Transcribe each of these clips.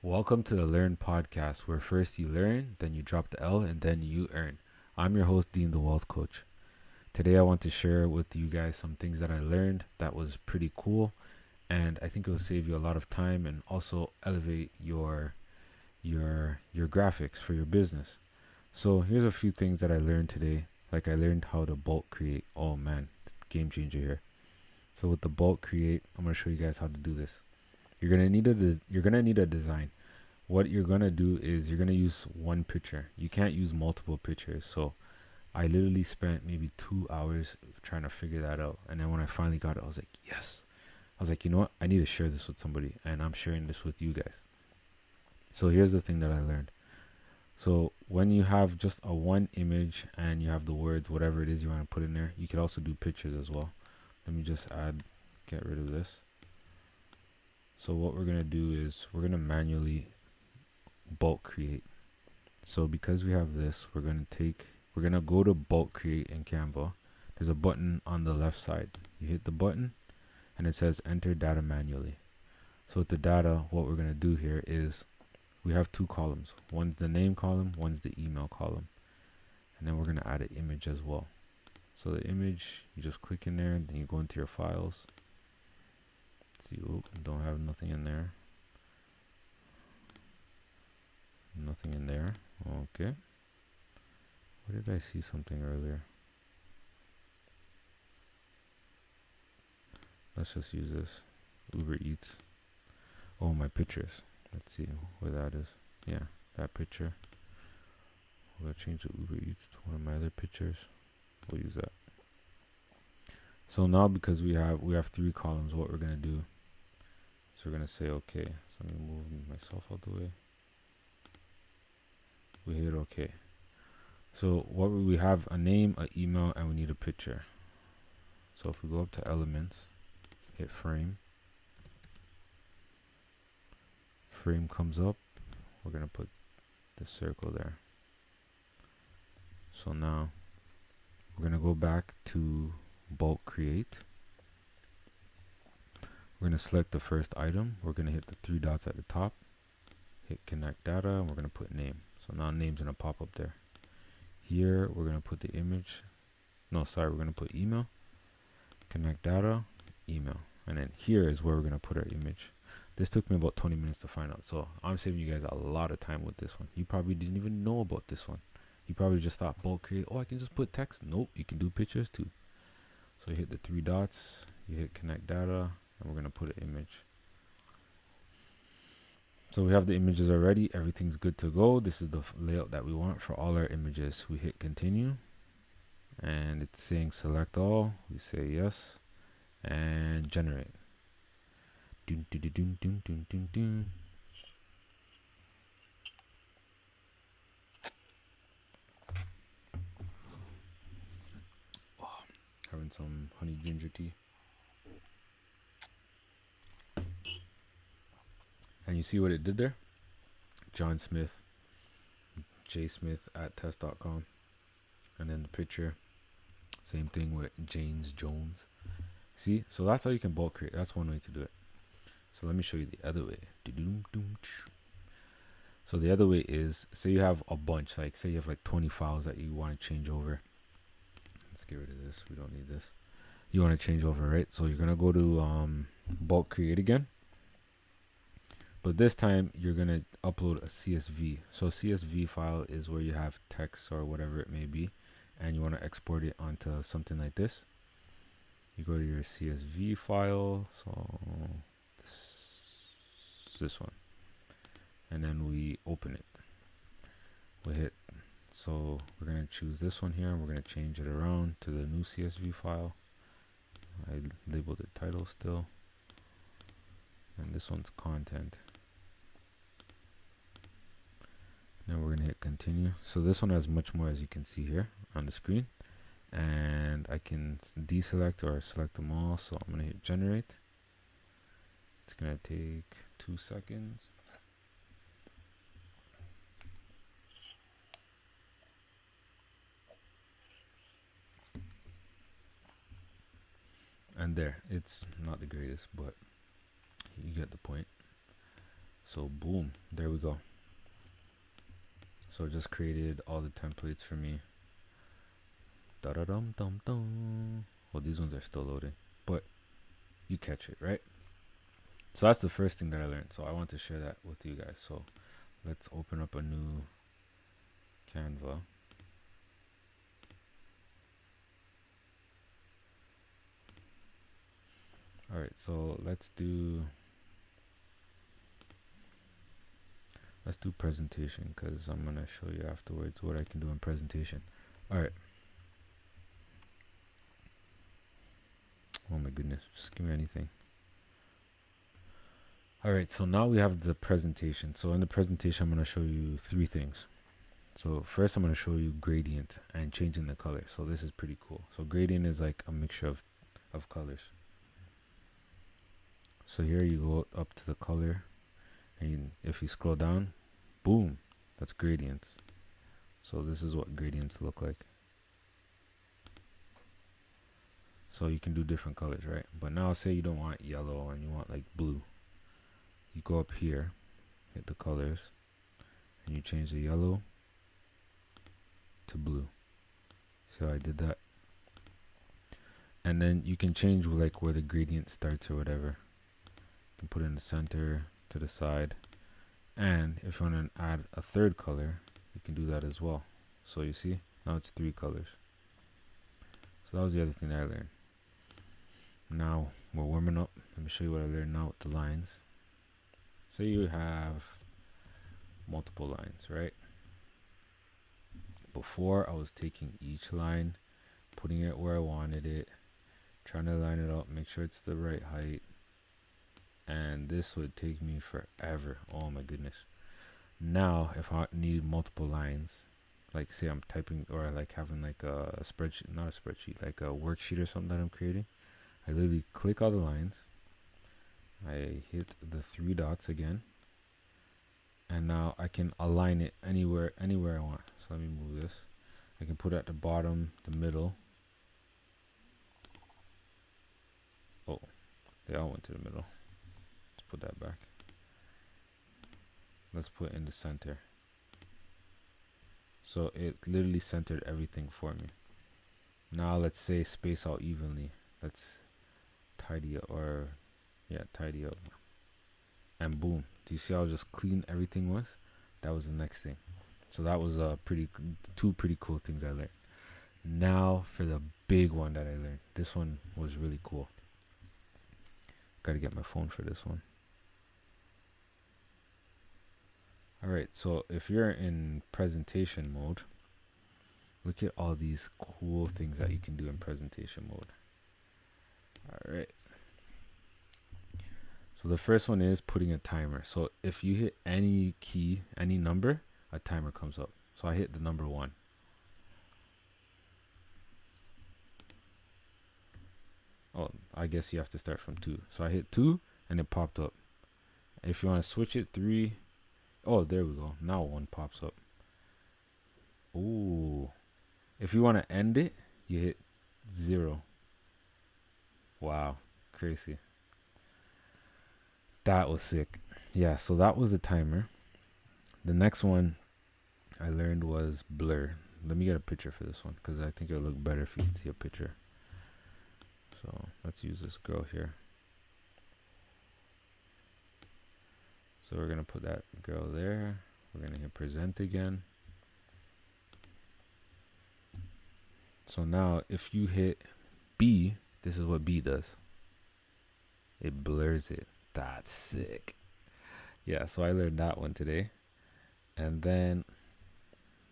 Welcome to the Learn podcast, where first you learn, then you drop the L, and then you earn. I'm your host, Dean, the Wealth Coach. Today, I want to share with you guys some things that I learned that was pretty cool, and I think it will save you a lot of time and also elevate your graphics for your business. So here's a few things that I learned today. Like I learned how to bulk create. Oh man, game changer here. So with the bulk create, I'm gonna show you guys how to do this. You're gonna need a design. What you're gonna do is you're gonna use one picture. You can't use multiple pictures. So I literally spent maybe 2 hours trying to figure that out. And then when I finally got it, I was like, yes. I was like, you know what? I need to share this with somebody, and I'm sharing this with you guys. So here's the thing that I learned. So when you have just a one image and you have the words, whatever it is you want to put in there, you could also do pictures as well. Let me just get rid of this. So what we're going to do is we're going to manually bulk create. So because we have this, we're going to go to bulk create in Canva. There's a button on the left side. You hit the button and it says enter data manually. So with the data, what we're going to do here is we have two columns. One's the name column, one's the email column. And then we're going to add an image as well. So the image, you just click in there, and then you go into your files. See, don't have nothing in there. Nothing in there. Okay. Where did I see something earlier? Let's just use this. Uber Eats. Oh, my pictures. Let's see where that is. Yeah, that picture. We'll change the Uber Eats to one of my other pictures. We'll use that. So now because we have three columns, what we're gonna do is we're gonna say okay. So I'm gonna move myself out the way. We hit okay. So what we have a name, an email, and we need a picture. So if we go up to elements, hit frame. Frame comes up. We're gonna put the circle there. So now we're gonna go back to bulk create. We're going to select the first item. We're going to hit the three dots at the top, hit connect data, and we're going to put name. So now name's going to pop up there. Here we're going to put the image. We're going to put email, connect data, email. And then here is where we're going to put our image. This took me about 20 minutes to find out. So I'm saving you guys a lot of time with this one. You probably didn't even know about this one. You probably just thought bulk create, I can just put text. Nope, you can do pictures too. So you hit the three dots, you hit connect data, and we're going to put an image. So we have the images already. Everything's good to go. This is the layout that we want for all our images. We hit continue, and it's saying select all. We say yes, and generate. Dun, dun, dun, dun, dun, dun, dun, dun. Having some honey ginger tea. And you see what it did there? John Smith, jsmith@test.com. And then the picture, same thing with James Jones. See? So that's how you can bulk create. That's one way to do it. So let me show you the other way. So the other way is, say you have a bunch, like say you have like 20 files that you want to change over. Let's get rid of this. We don't need this. You want to change over, right? So you're going to go to bulk create again. But this time you're going to upload a CSV. So CSV file is where you have text or whatever it may be, and you want to export it onto something like this. You go to your CSV file. So this one. And then we open it. We hit. So we're going to choose this one here, and we're going to change it around to the new CSV file. I labeled it title still. And this one's content. Now we're going to hit continue. So this one has much more, as you can see here on the screen. And I can deselect or select them all. So I'm going to hit generate. It's going to take 2 seconds. And there, it's not the greatest, but you get the point. So boom, there we go. So it just created all the templates for me. Da da dum dum dum. Well, these ones are still loading, but you catch it, right? So that's the first thing that I learned. So I want to share that with you guys. So let's open up a new Canva. All right, so let's do presentation, because I'm gonna show you afterwards what I can do in presentation. All right. Oh my goodness, just give me anything. All right, so now we have the presentation. So in the presentation, I'm gonna show you three things. So first, I'm gonna show you gradient and changing the color. So this is pretty cool. So gradient is like a mixture of colors. So here you go up to the color, and if you scroll down, boom, that's gradients. So this is what gradients look like. So you can do different colors, right? But now say you don't want yellow and you want like blue. You go up here, hit the colors, and you change the yellow to blue. So I did that. And then you can change like where the gradient starts or whatever. You can put it in the center, to the side. And if you want to add a third color, you can do that as well. So you see, now it's 3 colors. So that was the other thing that I learned. Now we're warming up. Let me show you what I learned now with the lines. So you have multiple lines, right? Before I was taking each line, putting it where I wanted it, trying to line it up, make sure it's the right height, and this would take me forever. Oh my goodness. Now if I need multiple lines, like say I'm typing, or like having like a spreadsheet, not a spreadsheet, like a worksheet or something that I'm creating, I literally click all the lines, I hit the 3 dots again, and now I can align it anywhere I want. So let me move this. I can put it at the bottom, the middle. Oh, they all went to the middle. Let's put that back. Let's put it in the center. So it literally centered everything for me. Now let's say space out evenly. Let's tidy up, tidy up. And boom. Do you see how just clean everything was? That was the next thing. So that was two pretty cool things I learned. Now for the big one that I learned. This one was really cool. Gotta get my phone for this one. Alright, so if you're in presentation mode, look at all these cool things that you can do in presentation mode. Alright. So the first one is putting a timer. So if you hit any key, any number, a timer comes up. So I hit the number 1. Oh, I guess you have to start from 2. So I hit 2 and it popped up. If you want to switch it, 3. Oh, there we go. Now 1 pops up. Ooh. If you want to end it, you hit 0. Wow. Crazy. That was sick. Yeah, so that was the timer. The next one I learned was blur. Let me get a picture for this one, because I think it'll look better if you can see a picture. So let's use this girl here. So we're going to put that girl there. We're going to hit present again. So now if you hit B, this is what B does. It blurs it. That's sick. Yeah, so I learned that one today. And then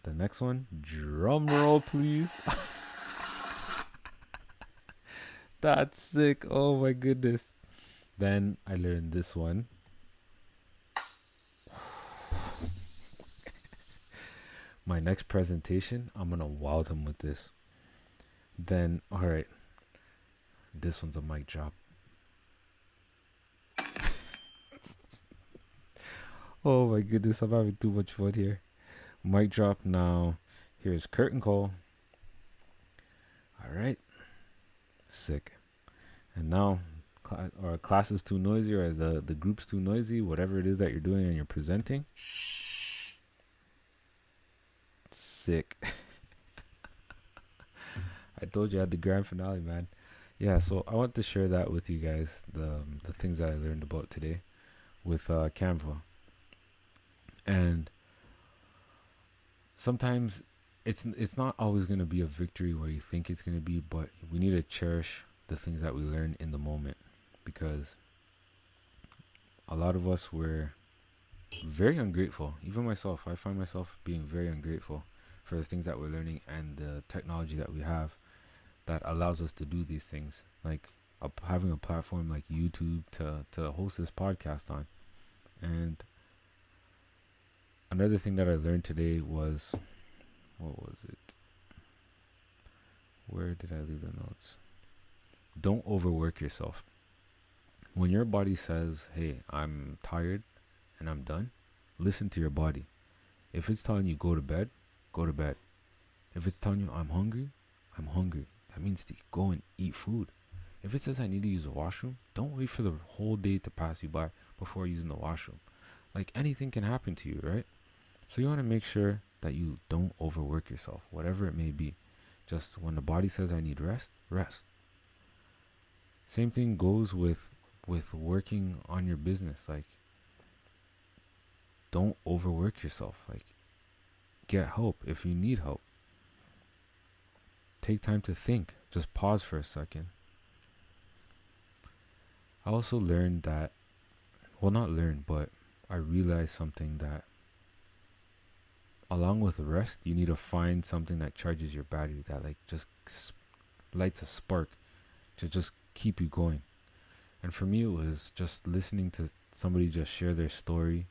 the next one, drum roll please. That's sick. Oh my goodness. Then I learned this one. My next presentation, I'm gonna wow them with this. Then, alright, this one's a mic drop. Oh my goodness, I'm having too much fun here. Mic drop now. Here's curtain call. Alright. Sick. And now or class is too noisy, or the group's too noisy, whatever it is that you're doing and you're presenting. Sick. I told you I had the grand finale, man. Yeah, so I want to share that with you guys, the things that I learned about today with Canva. And sometimes it's not always going to be a victory where you think it's going to be, but we need to cherish the things that we learn in the moment, because a lot of us were very ungrateful. Even myself, I find myself being very ungrateful for the things that we're learning and the technology that we have that allows us to do these things, like having a platform like YouTube to host this podcast on. And another thing that I learned today was, what was it? Where did I leave the notes? Don't overwork yourself. When your body says, hey, I'm tired and I'm done, listen to your body. If it's telling you go to bed, go to bed. If it's telling you I'm hungry, I'm hungry. That means to go and eat food. If it says I need to use the washroom, don't wait for the whole day to pass you by before using the washroom. Like, anything can happen to you, right? So you want to make sure that you don't overwork yourself, whatever it may be. Just when the body says I need rest, rest. Same thing goes with working on your business. Like, don't overwork yourself. Like, get help if you need help. Take time to think. Just pause for a second. I also learned that, well, not learned, but I realized something, that along with rest, you need to find something that charges your battery, that like just lights a spark to just keep you going. And for me, it was just listening to somebody just share their story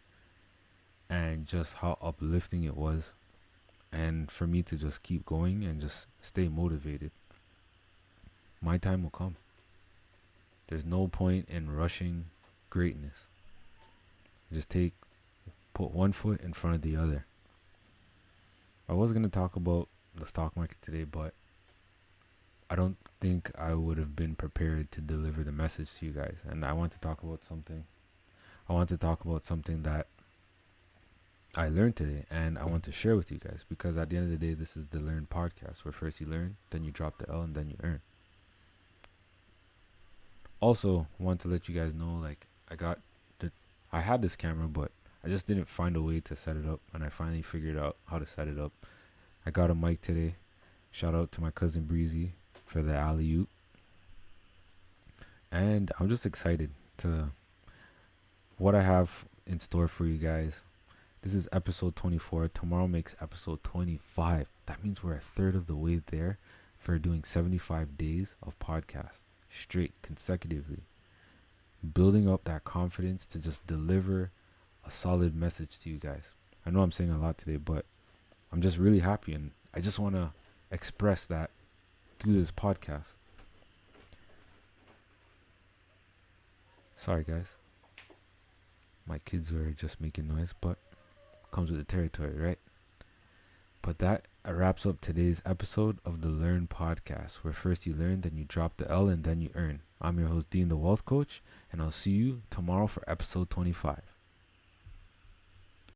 and just how uplifting it was. And for me to just keep going and just stay motivated. My time will come. There's no point in rushing greatness. Just put one foot in front of the other. I was going to talk about the stock market today, but I don't think I would have been prepared to deliver the message to you guys. And I want to talk about something. I want to talk about something that I learned today, and I want to share with you guys, because at the end of the day, this is the Learn podcast, where first you learn, then you drop the L, and then you earn. Also, want to let you guys know, like, I had this camera, but I just didn't find a way to set it up, and I finally figured out how to set it up. I got a mic today. Shout out to my cousin Breezy for the alley-oop. And I'm just excited to what I have in store for you guys. This is episode 24. Tomorrow makes episode 25. That means we're a third of the way there for doing 75 days of podcasts straight, consecutively. Building up that confidence to just deliver a solid message to you guys. I know I'm saying a lot today, but I'm just really happy, and I just want to express that through this podcast. Sorry, guys. My kids were just making noise, but comes with the territory, right? But that wraps up today's episode of the Learn podcast, where first you learn, then you drop the L, and then you earn. I'm your host, Dean the Wealth Coach, and I'll see you tomorrow for episode 25.